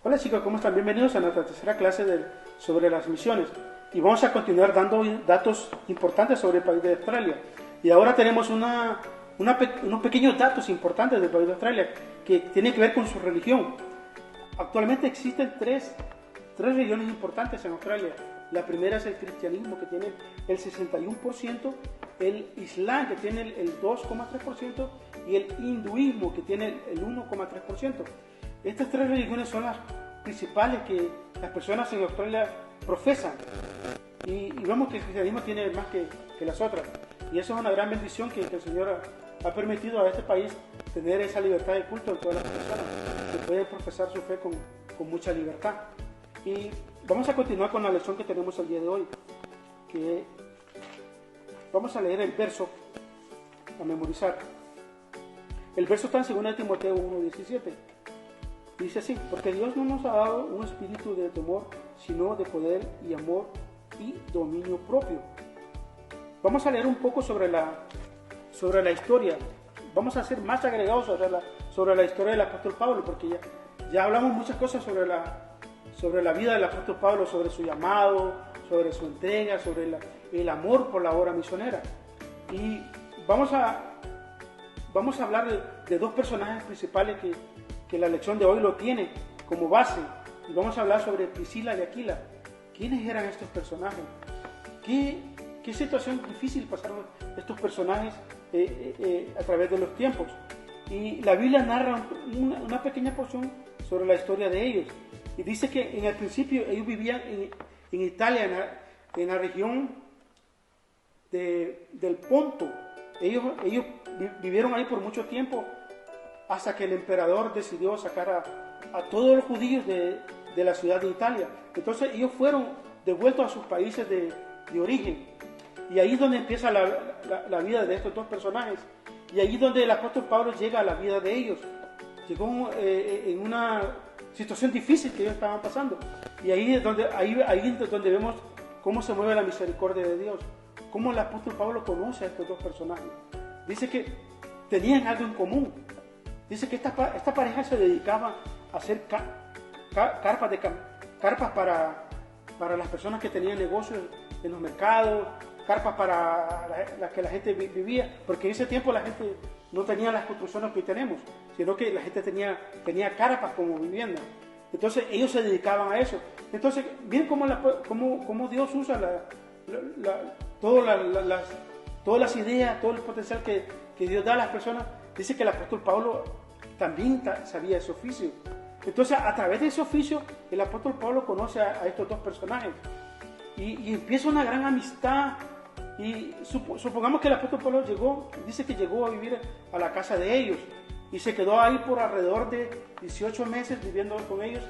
Hola chicos, ¿cómo están? Bienvenidos a nuestra tercera clase sobre las misiones. Y vamos a continuar dando datos importantes sobre el país de Australia. Y ahora tenemos unos pequeños datos importantes del país de Australia que tienen que ver con su religión. Actualmente existen tres religiones importantes en Australia. La primera es el cristianismo, que tiene el 61%, el islam, que tiene el 2,3%, y el hinduismo, que tiene el 1,3%. Estas tres religiones son las principales que las personas en Australia profesan. Y vemos que el cristianismo tiene más que las otras. Y eso es una gran bendición que el Señor ha permitido a este país tener esa libertad de culto de todas las personas, que pueden profesar su fe con mucha libertad. Y vamos a continuar con la lección que tenemos el día de hoy, que vamos a leer el verso a memorizar. El verso está en 2 Timoteo 1:17. Dice así: porque Dios no nos ha dado un espíritu de temor, sino de poder y amor y dominio propio. Vamos a leer un poco sobre la historia. Vamos a hacer más agregados sobre la historia del apóstol Pablo, porque ya hablamos muchas cosas sobre la vida del apóstol Pablo, sobre su llamado, sobre su entrega, sobre el amor por la obra misionera. Y vamos a hablar de dos personajes principales que la lección de hoy lo tiene como base. Y vamos a hablar sobre Priscila y Aquila. ¿Quiénes eran estos personajes? ¿Qué situación difícil pasaron estos personajes a través de los tiempos? Y la Biblia narra una pequeña porción sobre la historia de ellos. Y dice que en el principio ellos vivían en Italia, en la región del Ponto. Ellos vivieron ahí por mucho tiempo, hasta que el emperador decidió sacar a todos los judíos de la ciudad de Italia. Entonces ellos fueron devueltos a sus países de origen. Y ahí es donde empieza la vida de estos dos personajes. Y ahí es donde el apóstol Pablo llega a la vida de ellos. Llegó en una situación difícil que ellos estaban pasando. Y ahí es donde vemos cómo se mueve la misericordia de Dios. Cómo el apóstol Pablo conoce a estos dos personajes. Dice que tenían algo en común. Dice que esta pareja se dedicaba a hacer carpas para las personas que tenían negocios en los mercados, carpas para las que la gente vivía, porque en ese tiempo la gente no tenía las construcciones que hoy tenemos, sino que la gente tenía carpas como vivienda. Entonces ellos se dedicaban a eso. Entonces, bien cómo Dios usa todas las ideas, todo el potencial que Dios da a las personas. Dice que el apóstol Pablo también sabía ese oficio. Entonces, a través de ese oficio, el apóstol Pablo conoce a estos dos personajes. Y empieza una gran amistad. Y supongamos que el apóstol Pablo dice que llegó a vivir a la casa de ellos. Y se quedó ahí por alrededor de 18 meses viviendo con ellos,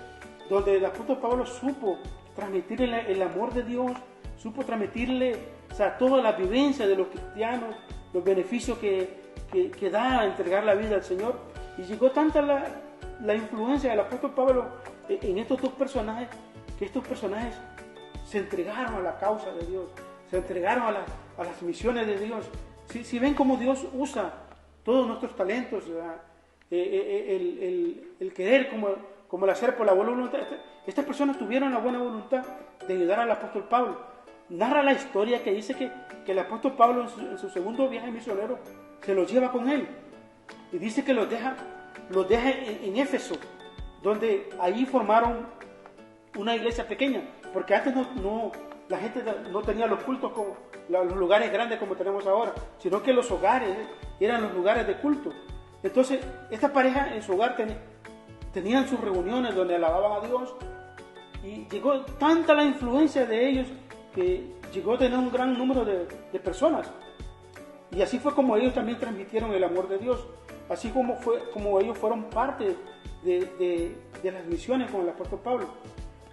donde el apóstol Pablo supo transmitirle el amor de Dios, supo transmitirle toda la vivencia de los cristianos, los beneficios que da a entregar la vida al Señor. Y llegó tanta la influencia del apóstol Pablo en estos dos personajes, que estos personajes se entregaron a la causa de Dios, se entregaron a las misiones de Dios. Si ven cómo Dios usa todos nuestros talentos, el querer como el hacer por la buena voluntad. Estas personas tuvieron la buena voluntad de ayudar al apóstol Pablo. Narra la historia que dice que el apóstol Pablo en su segundo viaje misionero se los lleva con él. Y dice que los deja en Éfeso, donde ahí formaron una iglesia pequeña, porque antes la gente no tenía los cultos los lugares grandes como tenemos ahora, sino que los hogares eran los lugares de culto. Entonces, esta pareja en su hogar tenían sus reuniones donde alababan a Dios, y llegó tanta la influencia de ellos que llegó a tener un gran número de personas. Y así fue como ellos también transmitieron el amor de Dios, así como ellos fueron parte de las misiones con el apóstol Pablo.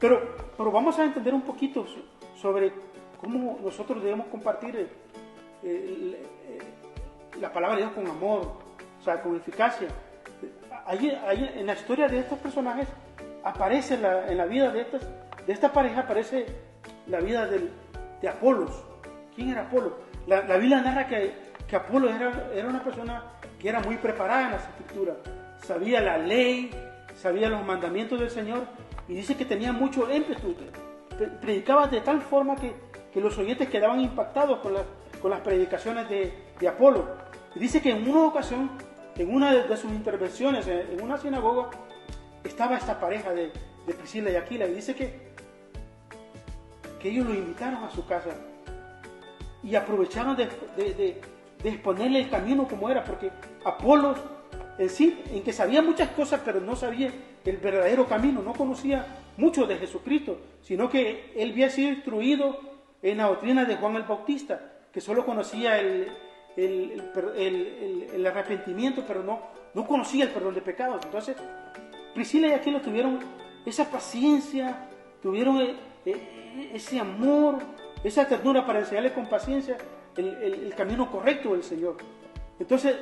Pero vamos a entender un poquito sobre cómo nosotros debemos compartir la palabra de Dios con amor, con eficacia. Ahí, en la historia de estos personajes aparece en la vida de esta pareja, aparece la vida de Apolos. ¿Quién era Apolos? La Biblia narra que Apolos era una persona que era muy preparada en las escrituras, sabía la ley, sabía los mandamientos del Señor y dice que tenía mucho ímpetu. Predicaba de tal forma que los oyentes quedaban impactados con las predicaciones de Apolo. Y dice que en una ocasión, en una de sus intervenciones en una sinagoga, estaba esta pareja de Priscila y Aquila, y dice que ellos lo invitaron a su casa y aprovecharon de exponerle el camino como era, porque Apolos en sí, en que sabía muchas cosas, pero no sabía el verdadero camino, no conocía mucho de Jesucristo, sino que él había sido instruido en la doctrina de Juan el Bautista, que solo conocía el arrepentimiento, pero no conocía el perdón de pecados. Entonces, Priscila y Aquila tuvieron esa paciencia, tuvieron ese amor, esa ternura para enseñarle con paciencia el camino correcto del Señor. Entonces,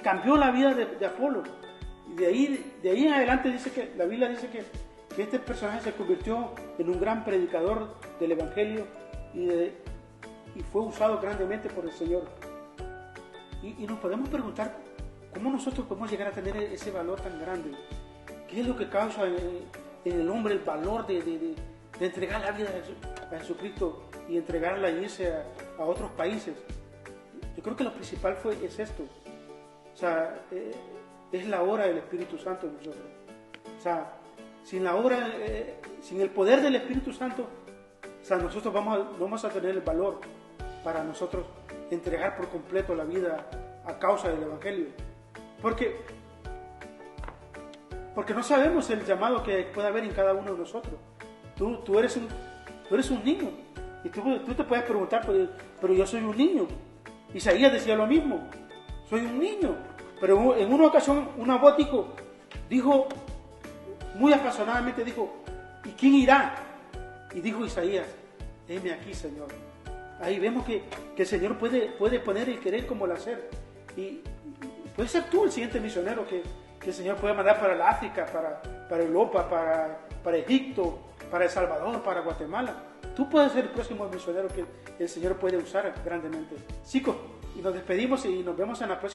cambió la vida de Apolo. Y de ahí en adelante dice que la Biblia dice que este personaje se convirtió en un gran predicador del Evangelio y fue usado grandemente por el Señor. Y nos podemos preguntar cómo nosotros podemos llegar a tener ese valor tan grande. ¿Qué es lo que causa en el hombre el valor de entregar la vida a Jesucristo y entregarla y irse a otros países? Yo creo que lo principal es esto. O sea, es la obra del Espíritu Santo en nosotros. O sea, sin el poder del Espíritu Santo, o sea, nosotros vamos a tener el valor para nosotros entregar por completo la vida a causa del Evangelio. Porque no sabemos el llamado que puede haber en cada uno de nosotros. Tú eres un niño. Y tú te puedes preguntar, pero yo soy un niño. Isaías decía lo mismo. Soy un niño. Pero en una ocasión, un abótico dijo, muy apasionadamente dijo, ¿y quién irá? Y dijo Isaías, heme aquí, Señor. Ahí vemos que el Señor puede poner el querer como el hacer. Y puede ser tú el siguiente misionero que el Señor puede mandar para el África, para Europa, para Egipto, para El Salvador, para Guatemala. Tú puedes ser el próximo misionero que el Señor puede usar grandemente. Chicos, y nos despedimos y nos vemos en la próxima.